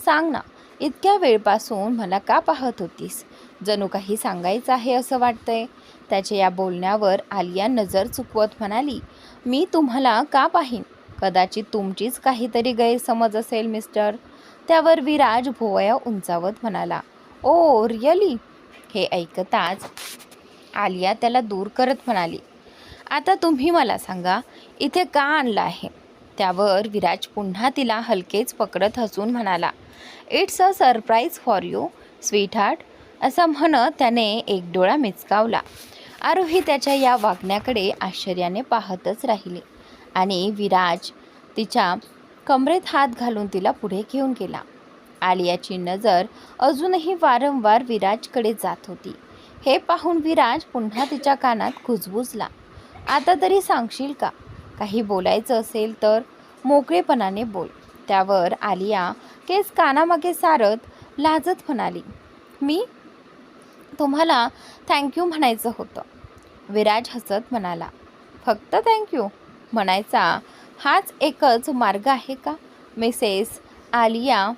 सांग ना, इतक्या वेळपासून मला का पाहत होतीस? जणू काही सांगायचं आहे असं वाटतंय. त्याच्या या बोलण्यावर आलिया नजर चुकवत म्हणाली, मी तुम्हाला का पाहीन? कदाचित तुमचीच काहीतरी गैरसमज असेल मिस्टर. त्यावर विराज भुवया उंचावत म्हणाला, ओ रिअली? हे ऐकताच आलिया त्याला दूर करत म्हणाली, आता तुम्ही मला सांगा, इथे का आणलं आहे? त्यावर विराज पुन्हा तिला हलकेच पकडत हसून म्हणाला, it's a surprise for you sweet heart. असं म्हणत त्याने एक डोळा मिचकावला. आरोही त्याच्या या वागण्याकडे आश्चर्याने पाहतच राहिली आणि विराज तिच्या कमरेत हात घालून तिला पुढे घेऊन गेला. आलियाची नजर अजूनही वारंवार विराजकडे जात होती. हे पाहून विराज पुन्हा तिच्या कानात कुजबुजला, आता तरी सांगशील का? काही बोलायचं असेल तर मोकळेपणाने बोल. त्यावर आलिया केस कानामागे सारत लाजत म्हणाली, मी तुम्हाला थँक्यू म्हणायचं होतं. विराज हसत म्हणाला, फक्त थँक्यू म्हणायचा हाच एकच मार्ग आहे का मिसेस आलिया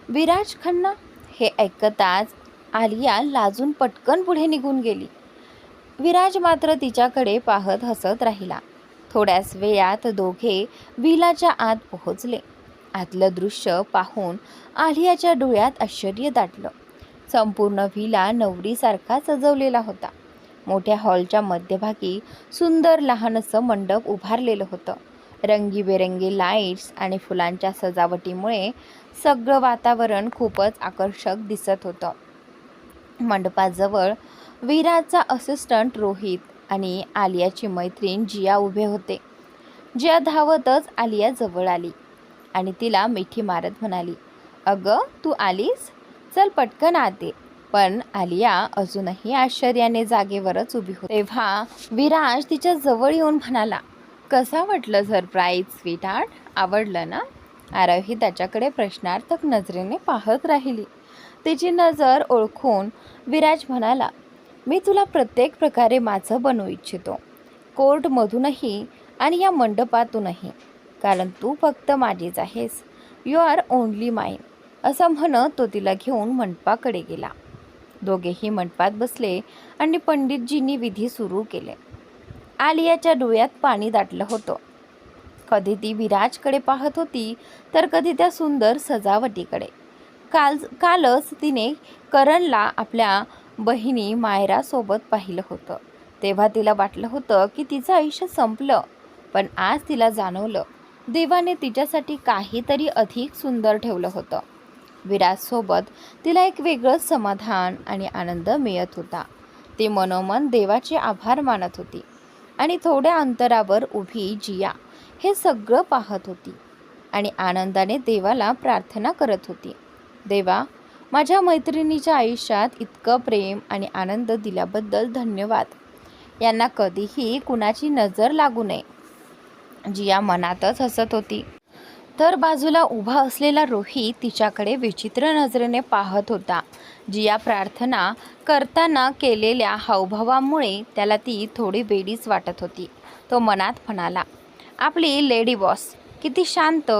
विराज खन्ना? हे ऐकताच आलिया लाजून पटकन पुढे निघून गेली. विराज मात्र तिच्याकडे पाहत हसत राहिला. थोड्याच वेळात दोघे विलाच्या आत पोहोचले. आतलं दृश्य पाहून आलियाच्या डोळ्यात आश्चर्य दाटलं. संपूर्ण विला नवरीसारखा सजवलेला होता. मोठ्या हॉलच्या मध्यभागी सुंदर लहानसं मंडप उभारलेलं होतं. रंगीबेरंगी लाईट्स आणि फुलांच्या सजावटीमुळे सगळं वातावरण खूपच आकर्षक दिसत होतं. मंडपाजवळ विराजचा असिस्टंट रोहित आणि आलियाची मैत्रीण जिया उभे होते. जिया धावतच आलिया जवळ आली आणि तिला मिठी मारत म्हणाली, अगं तू आलीस? चल पटकन आत ये. पण आलिया अजूनही आश्चर्याने जागेवरच उभी होती. तेव्हा विराज तिच्या जवळ येऊन म्हणाला, कसा वाटलं सरप्राईज स्वीट हार्ट? आवडलं ना? आरोही त्याच्याकडे प्रश्नार्थक नजरेने पाहत राहिली. तिची नजर ओळखून विराज म्हणाला, मी तुला प्रत्येक प्रकारे माझं बनवू इच्छितो, कोर्टमधूनही आणि या मंडपातूनही, कारण तू फक्त माझीच आहेस. यू आर ओनली माईन. असं म्हणत तो तिला घेऊन मंडपाकडे गेला. दोघेही मंडपात बसले आणि पंडितजींनी विधी सुरू केले. आलियाच्या डोळ्यात पाणी दाटलं होतं. कधी ती विराजकडे पाहत होती तर कधी त्या सुंदर सजावटीकडे. कालच तिने करणला आपल्या बहिणी मायरासोबत पाहिलं होतं. तेव्हा तिला वाटलं होतं की तिचं आयुष्य संपलं, पण आज तिला जाणवलं देवाने तिच्यासाठी काहीतरी अधिक सुंदर ठेवलं होतं. विराजसोबत तिला एक वेगळंच समाधान आणि आनंद मिळत होता. ती मनोमन देवाचे आभार मानत होती आणि थोड्या अंतरावर उभी जिया हे सगळं पाहत होती आणि आनंदाने देवाला प्रार्थना करत होती, देवा, माझ्या मैत्रिणीच्या आयुष्यात इतकं प्रेम आणि आनंद दिल्याबद्दल धन्यवाद. यांना कधीही कुणाची नजर लागू नये. जिया मनातच हसत होती. तर बाजूला उभा असलेला रोहित तिच्याकडे विचित्र नजरेने पाहत होता. जिया प्रार्थना करताना केलेल्या हावभावामुळे त्याला ती थोडी वेडीच वाटत होती. तो मनात म्हणाला, आपली लेडी बॉस किती शांत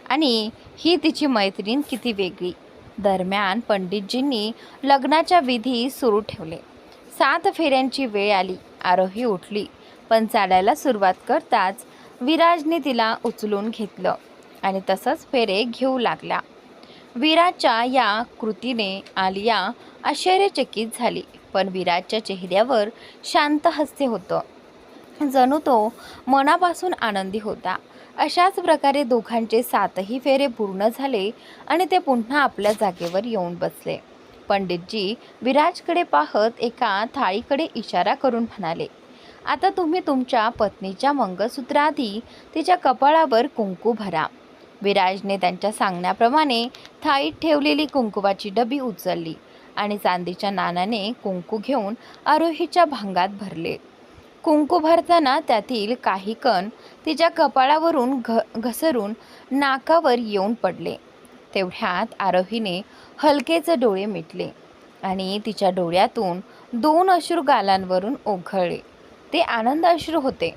आणि ही तिची मैत्रीण किती वेगळी. दरम्यान पंडितजींनी लग्नाच्या विधी सुरू ठेवले. 7 फेऱ्यांची वेळ आली. आरोही उठली, पण चालायला सुरुवात करताच विराजने तिला उचलून घेतलं आणि तसंच फेरे घेऊ लागला. विराजच्या या कृतीने आलिया आश्चर्यचकित झाली, पण विराजच्या चेहऱ्यावर शांत हास्य होतं. जणू तो मनापासून आनंदी होता. अशाच प्रकारे दोघांचे 7ही फेरे पूर्ण झाले आणि ते पुन्हा आपल्या जागेवर येऊन बसले. पंडितजी विराजकडे पाहत एका थाळीकडे इशारा करून म्हणाले, आता तुम्ही तुमच्या पत्नीच्या मंगळसूत्राआधी तिच्या कपाळावर कुंकू भरा. विराजने त्यांच्या सांगण्याप्रमाणे थाळीत ठेवलेली कुंकवाची डबी उचलली आणि चांदीच्या नाण्याने कुंकू घेऊन आरोहीच्या भांगात भरले. कुंकू भरताना त्यातील काही कण तिच्या कपाळावरून घसरून नाकावर येऊन पडले. तेवढ्यात आरोहीने हलकेच डोळे मिटले आणि तिच्या डोळ्यातून 2 अश्रू गालांवरून ओघळले. ते आनंद अश्रू होते.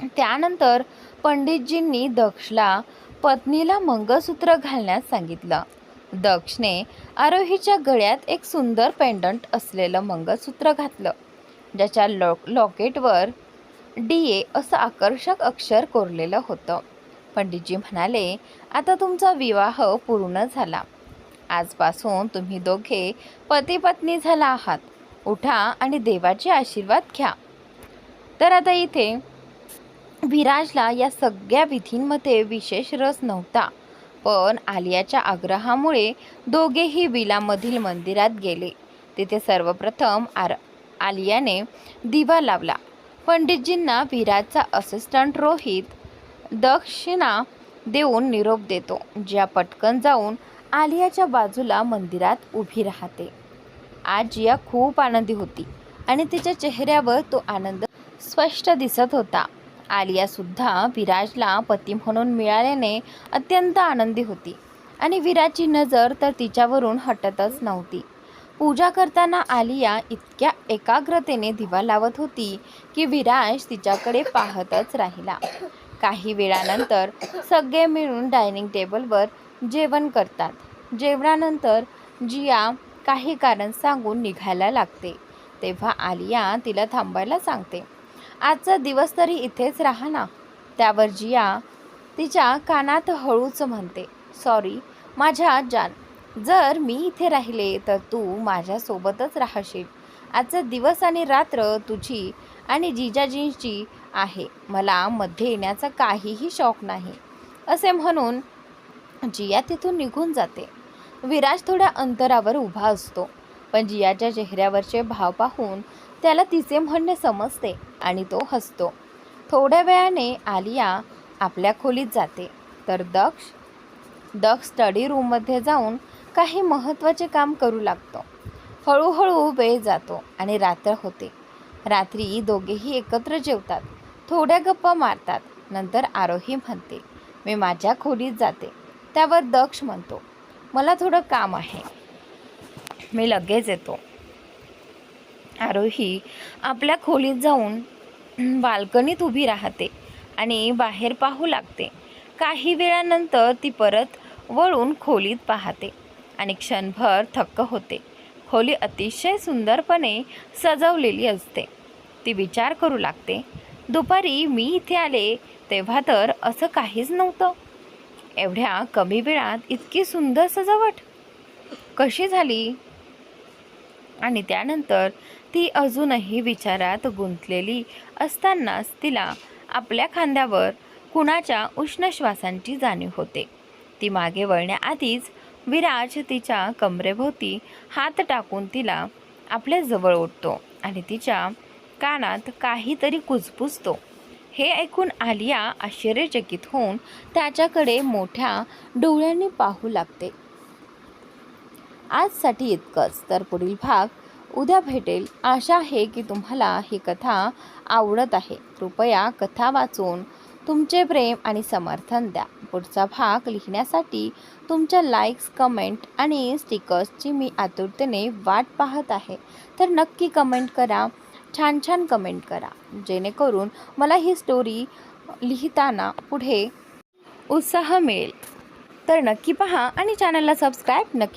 त्यानंतर पंडितजींनी दक्षला पत्नीला मंगळसूत्र घालण्यास सांगितलं. दक्षने आरोहीच्या गळ्यात एक सुंदर पेंडंट असलेलं मंगळसूत्र घातलं, ज्याच्या लॉकेटवर DA असं आकर्षक अक्षर कोरलेलं होतं. पंडितजी म्हणाले, आता तुमचा विवाह पूर्ण झाला. आजपासून तुम्ही दोघे पती पत्नी झाला आहात. उठा आणि देवाचे आशीर्वाद घ्या. तर आता इथे विराजला या सगळ्या विधींमध्ये विशेष रस नव्हता, पण आलियाच्या आग्रहामुळे दोघेही विलामधील मंदिरात गेले. तिथे सर्वप्रथम आलियाने दिवा लावला. पंडितजींना विराजचा असिस्टंट रोहित दक्षिणा देऊन निरोप देतो, जिया पटकन जाऊन आलियाच्या बाजूला मंदिरात उभी राहते. आज जिया खूप आनंदी होती आणि तिच्या चेहऱ्यावर तो आनंद स्पष्ट दिसत होता. आलिया सुद्धा विराजला पती म्हणून मिळाल्याने अत्यंत आनंदी होती आणि विराजची नजर तर तिच्यावरून हटतच नव्हती. पूजा करताना आलिया इतक्या एकाग्रतेने दिवा लावत होती की विराज तिच्याकडे पाहतच राहिला. काही वेळानंतर सगळे मिळून डायनिंग टेबलवर जेवण करतात. जेवणानंतर जिया काही कारण सांगून निघायला लागते, तेव्हा आलिया तिला थांबायला सांगते. आजचा दिवस तरी इथेच राहा ना. त्यावर जिया तिच्या कानात हळूच म्हणते, सॉरी माझ्या जान, जर मी इथे राहिले तर तू माझ्यासोबतच राहशील. आजचा दिवस आणि रात्र तुझी आणि जिजाजींची आहे. मला मध्ये येण्याचा काहीही शौक नाही. असे म्हणून जिया तिथून निघून जाते. विराज थोड्या अंतरावर उभा असतो, पण जियाच्या चेहऱ्यावरचे भाव पाहून त्याला तिचे म्हणणे समजते आणि तो हसतो. थोड्या वेळाने आलिया आपल्या खोलीत जाते, तर दक्ष स्टडी रूममध्ये जाऊन काही महत्त्वाचे काम करू लागतो. हळूहळू वेळ जातो आणि रात्र होते. रात्री दोघेही एकत्र जेवतात, थोड्या गप्पा मारतात. नंतर आरोही म्हणते, मी माझ्या खोलीत जाते. त्यावर दक्ष म्हणतो, मला थोडं काम आहे, मी लगेच येतो. आरोही आपल्या खोलीत जाऊन बाल्कनीत उभी राहते आणि बाहेर पाहू लागते. काही वेळानंतर ती परत वळून खोलीत पाहते आणि क्षणभर थक्क होते. खोली अतिशय सुंदरपणे सजवलेली असते. ती विचार करू लागते, दुपारी मी इथे आले तेव्हा तर असं काहीच नव्हतं. एवढ्या कमी वेळात इतकी सुंदर सजावट कशी झाली? आणि त्यानंतर ती अजूनही विचारात गुंतलेली असतानाच तिला आपल्या खांद्यावर कुणाच्या उष्ण श्वासांची जाणीव होते. ती मागे वळण्याआधीच विराज तिच्या कमरेभोवती हात टाकून तिला आपल्या जवळ ओढतो आणि तिच्या कानात काहीतरी कुजबुजतो. हे ऐकून आलिया आश्चर्यचकित होऊन त्याच्याकडे मोठ्या डोळ्यांनी पाहू लागते. आजसाठी इतकंच. तर पुढील भाग उद्या भेटेल. आशा आहे की तुम्हाला ही कथा आवडत आहे. कृपया कथा वाचून तुमचे प्रेम आणि समर्थन द्या. पुढचा भाग लिहिण्यासाठी तुमच्या लाईक्स, कमेंट आणि स्टिकर्सची मी आतुरतेने वाट पाहत आहे. तर नक्की कमेंट करा, छान छान कमेंट करा, जेणेकरून मला ही स्टोरी लिहिताना पुढे उत्साह मिळेल. तर नक्की पहा आणि चॅनलला सबस्क्राईब नक्की